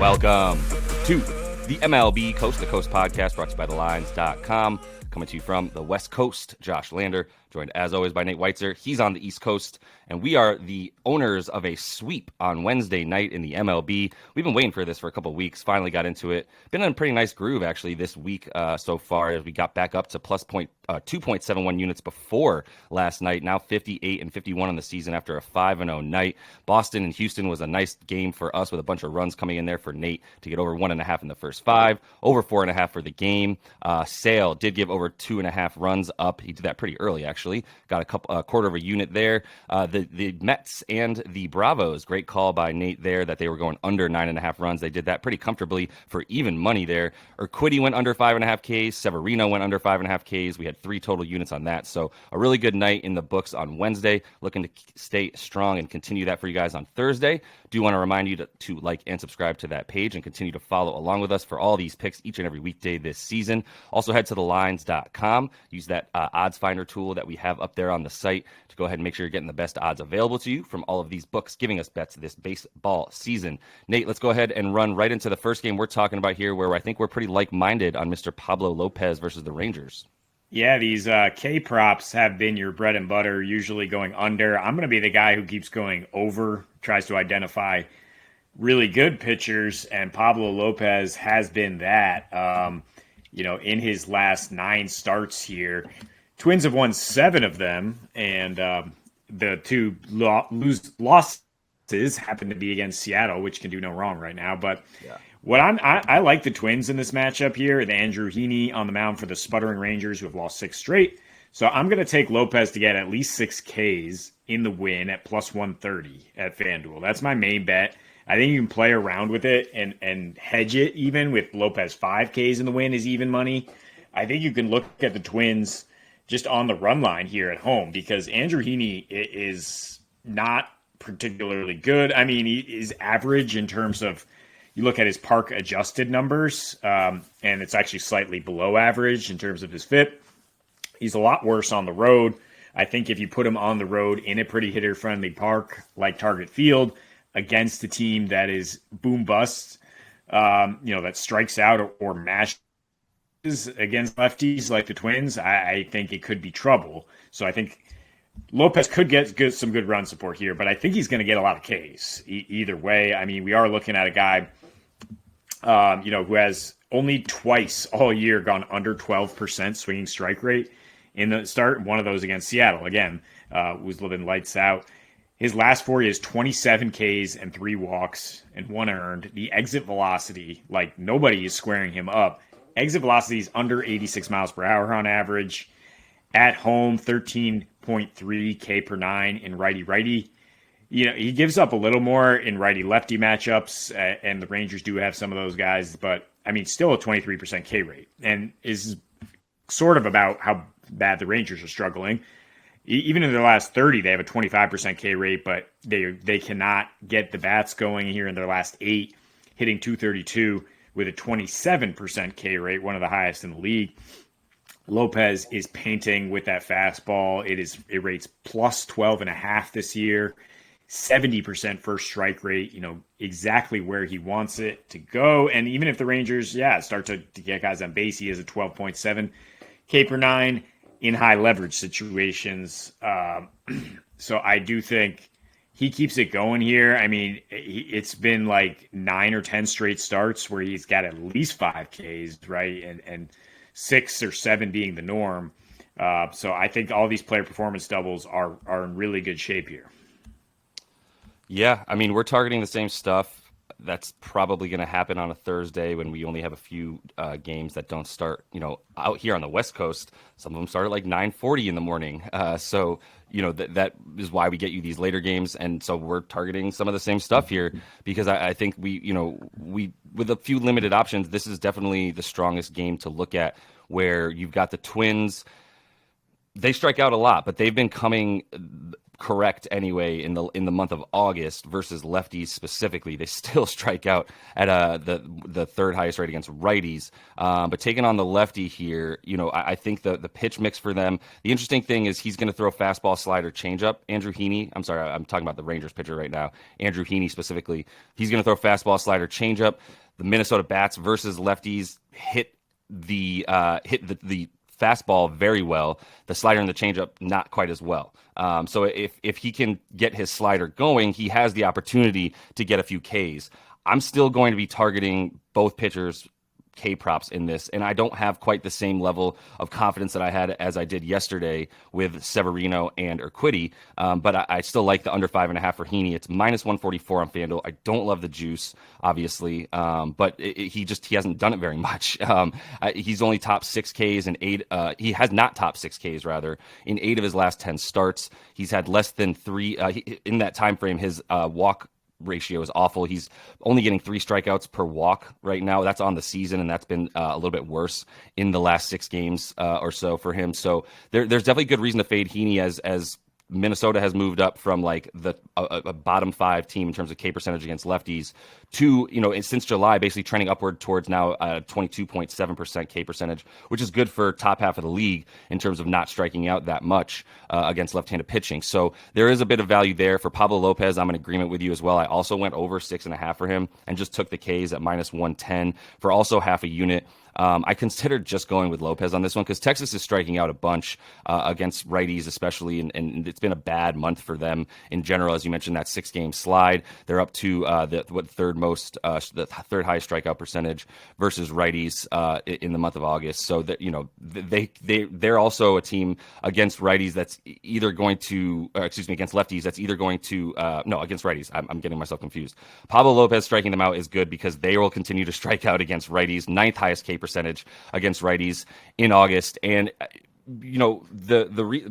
Welcome to the MLB Coast to Coast podcast brought to you by thelines.com. Coming to you from the West Coast, Josh Lander, joined as always by Nate Weitzer. He's on the East Coast, and we are the owners of a sweep on Wednesday night in the MLB. We've been waiting for this for a couple of weeks, finally got into it. Been in a pretty nice groove, actually, this week so far as we got back up to plus 2.71 units before last night. Now 58 and 51 on the season after a 5-0 night. Boston and Houston was a nice game for us with a bunch of runs coming in there for Nate to get over 1.5 in the first 5, over 4.5 for the game. Sale did give over 2.5 runs up. He did that pretty early, actually. Got a quarter of a unit there. The Mets and the Bravos, great call by Nate there that they were going under 9.5 runs. They did that pretty comfortably for even money there. Urquidy went under 5.5 Ks. Severino went under 5.5 Ks. We had 3 total units on that. So a really good night in the books on Wednesday. Looking to stay strong and continue that for you guys on Thursday. Do want to remind you to like and subscribe to that page and continue to follow along with us for all these picks each and every weekday this season. Also head to thelines.com. Use that odds finder tool that we have up there on the site to go ahead and make sure you're getting the best odds available to you from all of these books giving us bets this baseball season. Nate, let's go ahead and run right into the first game we're talking about here, where I think we're pretty like-minded on Mr. Pablo Lopez versus the Rangers. Yeah, these K props have been your bread and butter, usually going under. I'm going to be the guy who keeps going over, tries to identify really good pitchers, and Pablo Lopez has been that. In his last 9 starts here, Twins have won 7 of them, and the 2 losses happen to be against Seattle, which can do no wrong right now. But yeah. I like the Twins in this matchup here. The Andrew Heaney on the mound for the sputtering Rangers, who have lost 6 straight. So I'm going to take Lopez to get at least 6 Ks in the win at plus 130 at FanDuel. That's my main bet. I think you can play around with it and hedge it even with Lopez 5 Ks in the win is even money. I think you can look at the Twins just on the run line here at home because Andrew Heaney is not particularly good. I mean, he is average in terms of you look at his park adjusted numbers, and it's actually slightly below average in terms of his FIP. He's a lot worse on the road. I think if you put him on the road in a pretty hitter-friendly park like Target Field against a team that is boom bust, that strikes out or mashes against lefties like the Twins, I think it could be trouble. So I think Lopez could get some good run support here, but I think he's going to get a lot of Ks either way. I mean, we are looking at a guy, who has only twice all year gone under 12% swinging strike rate in the start. One of those against Seattle, again, was living lights out. His last 4 years, 27 Ks and 3 walks and 1 earned. The exit velocity, like nobody is squaring him up. Exit velocity is under 86 miles per hour on average. At home, 13.3 K per 9 in righty-righty. He gives up a little more in righty-lefty matchups, and the Rangers do have some of those guys, but, I mean, still a 23% K rate, and is sort of about how bad the Rangers are struggling. Even in their last 30, they have a 25% K rate, but they cannot get the bats going here in their last 8, hitting .232 with a 27% K rate, one of the highest in the league. Lopez is painting with that fastball. It rates plus 12.5 this year, 70% first strike rate, exactly where he wants it to go. And even if the Rangers, start to get guys on base, he has a 12.7 K per 9 in high leverage situations. So I do think he keeps it going here. I mean, it's been like 9 or 10 straight starts where he's got at least 5 Ks, right? And 6 or 7 being the norm. So I think all these player performance doubles are in really good shape here. Yeah, I mean, we're targeting the same stuff. That's probably going to happen on a Thursday when we only have a few games that don't start, out here on the West Coast. Some of them start at like 9:40 in the morning. So that is why we get you these later games. And so we're targeting some of the same stuff here because I think we with a few limited options, this is definitely the strongest game to look at where you've got the Twins They strike out a lot, but they've been coming correct anyway in the month of August versus lefties specifically. They still strike out at the third highest rate against righties. But taking on the lefty here, I think the pitch mix for them. The interesting thing is he's going to throw fastball, slider, changeup. Andrew Heaney. I'm sorry, I'm talking about the Rangers pitcher right now. Andrew Heaney specifically. He's going to throw fastball, slider, changeup. The Minnesota bats versus lefties hit the fastball very well. The slider and the changeup not quite as well. So if he can get his slider going, he has the opportunity to get a few Ks. I'm still going to be targeting both pitchers K props in this, and I don't have quite the same level of confidence that I had as I did yesterday with Severino and Urquidy, but I still like the under 5.5 for Heaney. It's minus 144 on FanDuel. I don't love the juice, obviously, but he hasn't done it very much. He's only topped 6Ks in 8. He has not topped 6Ks rather in 8 of his last 10 starts. He's had less than 3 in that time frame. His walk ratio is awful. He's only getting 3 strikeouts per walk right now. That's on the season, and that's been a little bit worse in the last 6 games or so for him. So there's definitely good reason to fade Heaney as Minnesota has moved up from like a bottom 5 team in terms of K percentage against lefties to, since July, basically trending upward towards now 22.7% K percentage, which is good for top half of the league in terms of not striking out that much against left-handed pitching. So there is a bit of value there. For Pablo Lopez, I'm in agreement with you as well. I also went over 6.5 for him and just took the Ks at minus 110 for also half a unit. I considered just going with Lopez on this one because Texas is striking out a bunch against righties, especially, and it's been a bad month for them in general. As you mentioned, that 6-game slide, they're up to the third highest strikeout percentage versus righties in the month of August. So that they're also a team against righties that's either going to, against lefties that's either going to against righties. I'm getting myself confused. Pablo Lopez striking them out is good because they will continue to strike out against righties. 9th highest K percentage against righties in August. And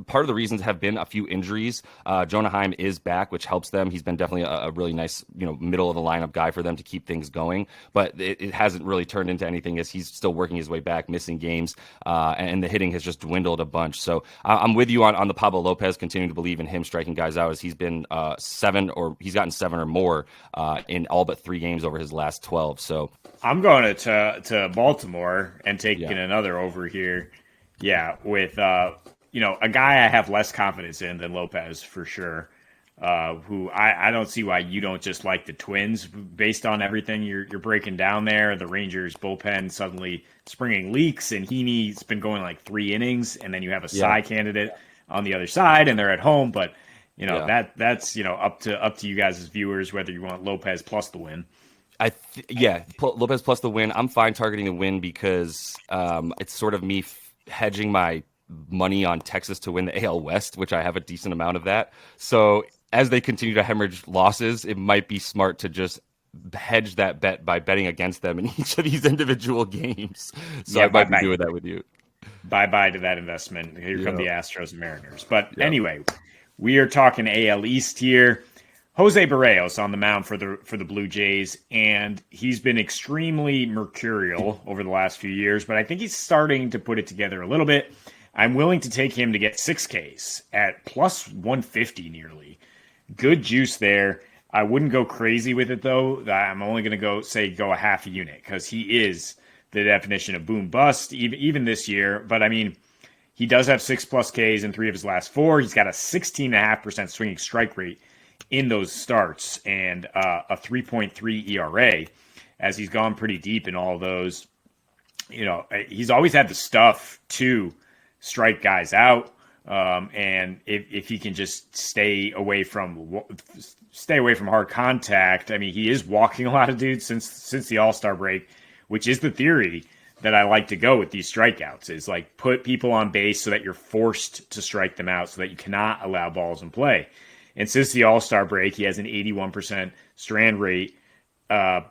part of the reasons have been a few injuries. Jonah Heim is back, which helps them. He's been definitely a really nice, middle of the lineup guy for them to keep things going. But it hasn't really turned into anything as he's still working his way back, missing games, and the hitting has just dwindled a bunch. So I'm with you on the Pablo Lopez, continuing to believe in him striking guys out as he's been he's gotten 7 or more in all but 3 games over his last 12. So I'm going to Baltimore and taking another over here. Yeah, with a guy I have less confidence in than Lopez for sure. Who I don't see why you don't just like the Twins based on everything you're breaking down there. The Rangers bullpen suddenly springing leaks, and Heaney's been going like 3 innings, and then you have a Cy candidate on the other side, and they're at home. But that's up to you guys as viewers whether you want Lopez plus the win. Lopez plus the win. I'm fine targeting the win because it's sort of me hedging my money on Texas to win the AL West, which I have a decent amount of that. So as they continue to hemorrhage losses, it might be smart to just hedge that bet by betting against them in each of these individual games. So I might be doing that with you. Bye-bye to that investment. Here come the Astros and Mariners. But anyway, we are talking AL East here. Jose Barrios on the mound for the Blue Jays, and he's been extremely mercurial over the last few years, but I think he's starting to put it together a little bit. I'm willing to take him to get 6 Ks at plus 150 nearly. Good juice there. I wouldn't go crazy with it, though. I'm only going to go a half a unit because he is the definition of boom bust, even this year. But, I mean, he does have 6+ Ks in 3 of his last 4. He's got a 16.5% swinging strike rate in those starts and a 3.3 ERA as he's gone pretty deep in all of those. He's always had the stuff to strike guys out. And if he can just stay away from hard contact, I mean, he is walking a lot of dudes since the All-Star break, which is the theory that I like to go with these strikeouts is like put people on base so that you're forced to strike them out so that you cannot allow balls in play. And since the All-Star break, he has an 81% strand rate,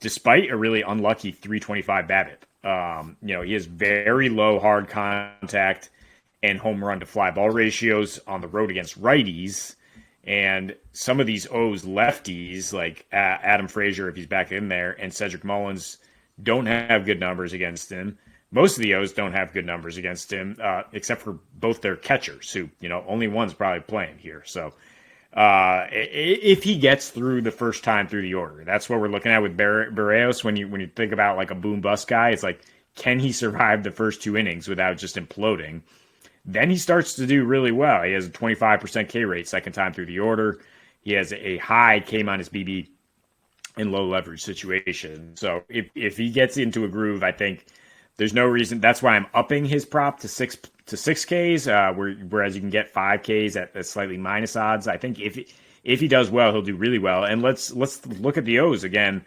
despite a really unlucky 325 BABIP. He has very low hard contact and home run to fly ball ratios on the road against righties. And some of these O's lefties, like Adam Frazier, if he's back in there, and Cedric Mullins, don't have good numbers against him. most of the O's don't have good numbers against him, except for both their catchers, who, only one's probably playing here. So if he gets through the first time through the order, that's what we're looking at with Barrios. When you think about like a boom bust guy, it's like, can he survive the first 2 innings without just imploding? Then he starts to do really well. He has a 25% K rate second time through the order. He has a high K minus BB in low leverage situation. So if he gets into a groove, I think there's no reason. That's why I'm upping his prop to 6Ks, whereas you can get 5Ks at slightly minus odds. I think if he does well, he'll do really well. And let's look at the O's again,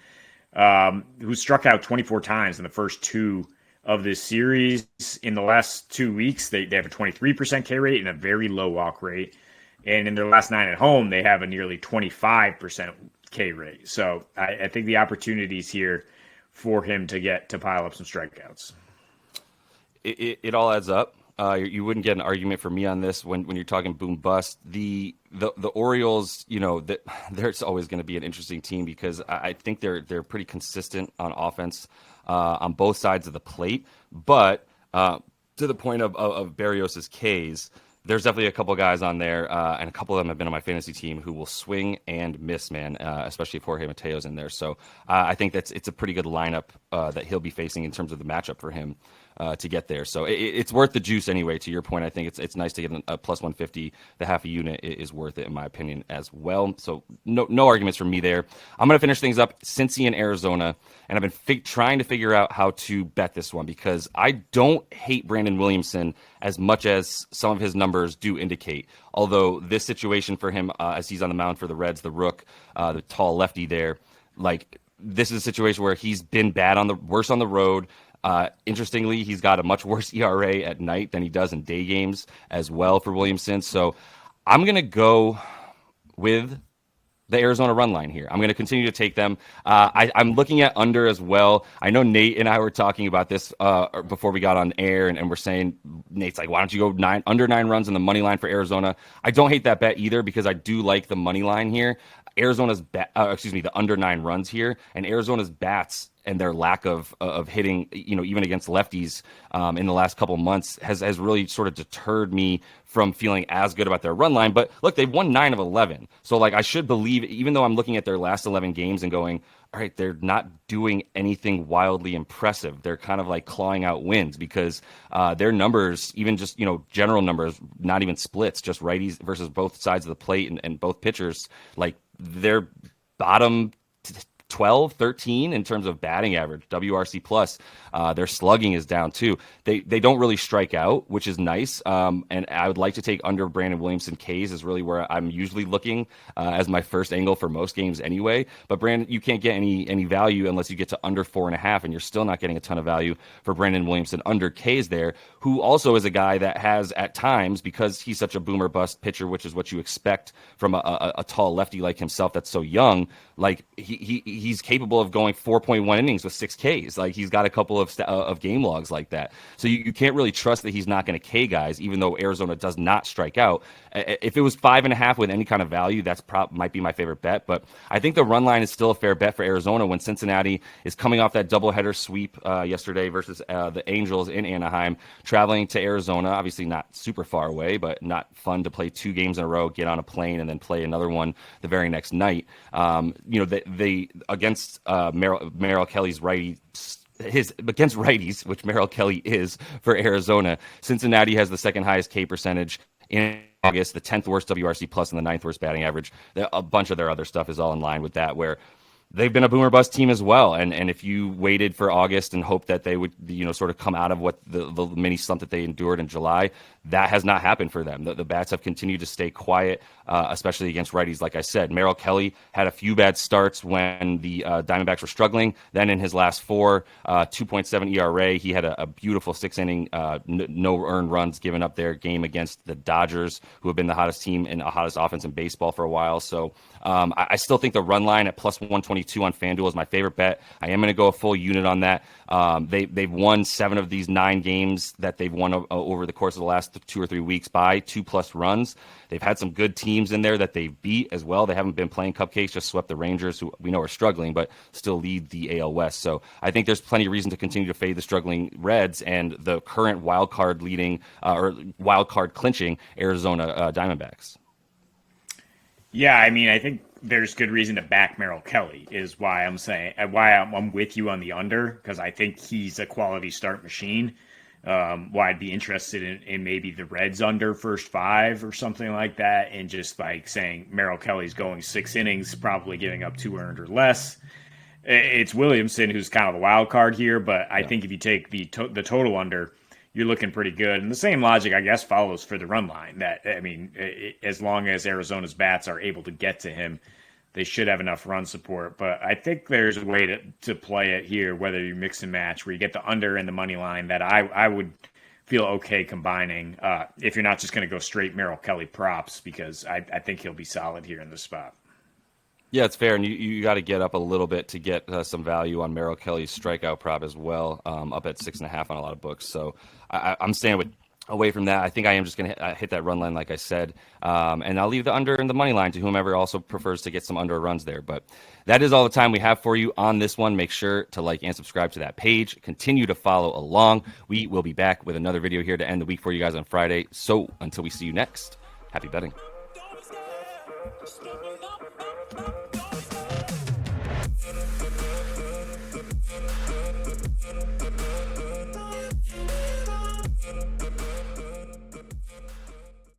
who struck out 24 times in the first 2 of this series. In the last 2 weeks, they have a 23% K rate and a very low walk rate. And in their last 9 at home, they have a nearly 25% K rate. So I think the opportunities here for him to pile up some strikeouts. It all adds up. You wouldn't get an argument for me on this when you're talking boom bust. The Orioles, there's always going to be an interesting team because I think they're pretty consistent on offense on both sides of the plate. But to the point of Barrios's Ks, there's definitely a couple guys on there, and a couple of them have been on my fantasy team who will swing and miss, man, especially if Jorge Mateo's in there. So I think it's a pretty good lineup that he'll be facing in terms of the matchup for him to get there. So it's worth the juice anyway. To your point, I think it's nice to get a plus 150. The half a unit is worth it, in my opinion, as well. So no arguments from me there. I'm going to finish things up, Cincy and Arizona, and I've been trying to figure out how to bet this one because I don't hate Brandon Williamson as much as some of his numbers do indicate. Although this situation for him, as he's on the mound for the Reds, the rook, the tall lefty there, like this is a situation where he's been worse on the road. Interestingly, he's got a much worse ERA at night than he does in day games as well for Williamson. So I'm going to go with the Arizona run line here. I'm going to continue to take them. I'm looking at under as well. I know Nate and I were talking about this before we got on air, and we're saying, Nate's like, why don't you go under 9 runs in the money line for Arizona? I don't hate that bet either because I do like the money line here. The under 9 runs here, and Arizona's bats and their lack of hitting, even against lefties in the last couple months has really sort of deterred me from feeling as good about their run line. But look, they've won 9 of 11. So like I should believe, even though I'm looking at their last 11 games and going, all right, they're not doing anything wildly impressive. They're kind of like clawing out wins because their numbers, even just, general numbers, not even splits, just righties versus both sides of the plate and both pitchers, like they're bottom 12, 13 in terms of batting average, WRC plus. Their slugging is down too. They don't really strike out, which is nice. And I would like to take under Brandon Williamson Ks is really where I'm usually looking as my first angle for most games anyway. But Brandon, you can't get any value unless you get to under 4.5, and you're still not getting a ton of value for Brandon Williamson under Ks there, who also is a guy that has at times, because he's such a boomer bust pitcher, which is what you expect from a tall lefty like himself that's so young, like he's capable of going 4.1 innings with 6 Ks. Like he's got a couple of game logs like that. So you can't really trust that he's not going to K guys, even though Arizona does not strike out. If it was 5.5 with any kind of value, that's might be my favorite bet. But I think the run line is still a fair bet for Arizona when Cincinnati is coming off that doubleheader sweep yesterday versus the Angels in Anaheim, traveling to Arizona. Obviously not super far away, but not fun to play 2 games in a row, get on a plane, and then play another one the very next night. They against Merrill Kelly's against righties, which Merrill Kelly is for Arizona. Cincinnati has the second highest K percentage in August, the 10th worst WRC plus, and the 9th worst batting average. A bunch of their other stuff is all in line with that, where they've been a boomer bust team as well. And if you waited for August and hoped that they would, sort of come out of what the mini slump that they endured in July, that has not happened for them. The bats have continued to stay quiet, especially against righties. Like I said, Merrill Kelly had a few bad starts when the Diamondbacks were struggling. Then in his last 4, 2.7 ERA, he had a beautiful 6-inning, no earned runs given up their game against the Dodgers, who have been the hottest team and the hottest offense in baseball for a while. So I still think the run line at plus 122 on FanDuel is my favorite bet. I am going to go a full unit on that. They've won 7 of these 9 games that they've won over the course of the last 2 or 3 weeks by 2+ runs. They've had some good teams in there that they beat as well. They haven't been playing cupcakes, just swept the Rangers, who we know are struggling, but still lead the AL West. So I think there's plenty of reason to continue to fade the struggling Reds and the current wild card leading or wild card clinching Arizona Diamondbacks. Yeah, I mean, I think there's good reason to back Merrill Kelly is why I'm with you on the under, because I think he's a quality start machine. Why I'd be interested in maybe the Reds under first 5 or something like that, and just like saying Merrill Kelly's going 6 innings, probably giving up 2 earned or less. It's Williamson who's kind of the wild card here, but I think if you take the total under, you're looking pretty good. And the same logic, I guess, follows for the run line. That, I mean, as long as Arizona's bats are able to get to him, they should have enough run support. But I think there's a way to play it here, whether you mix and match, where you get the under and the money line, that I would feel okay combining if you're not just going to go straight Merrill Kelly props, because I think he'll be solid here in this spot. Yeah, it's fair, and you got to get up a little bit to get some value on Merrill Kelly's strikeout prop as well, up at 6.5 on a lot of books. So I'm staying away from that. I think I am just going to hit that run line, like I said, and I'll leave the under and the money line to whomever also prefers to get some under runs there. But that is all the time we have for you on this one. Make sure to like and subscribe to that page. Continue to follow along. We will be back with another video here to end the week for you guys on Friday. So until we see you next, happy betting.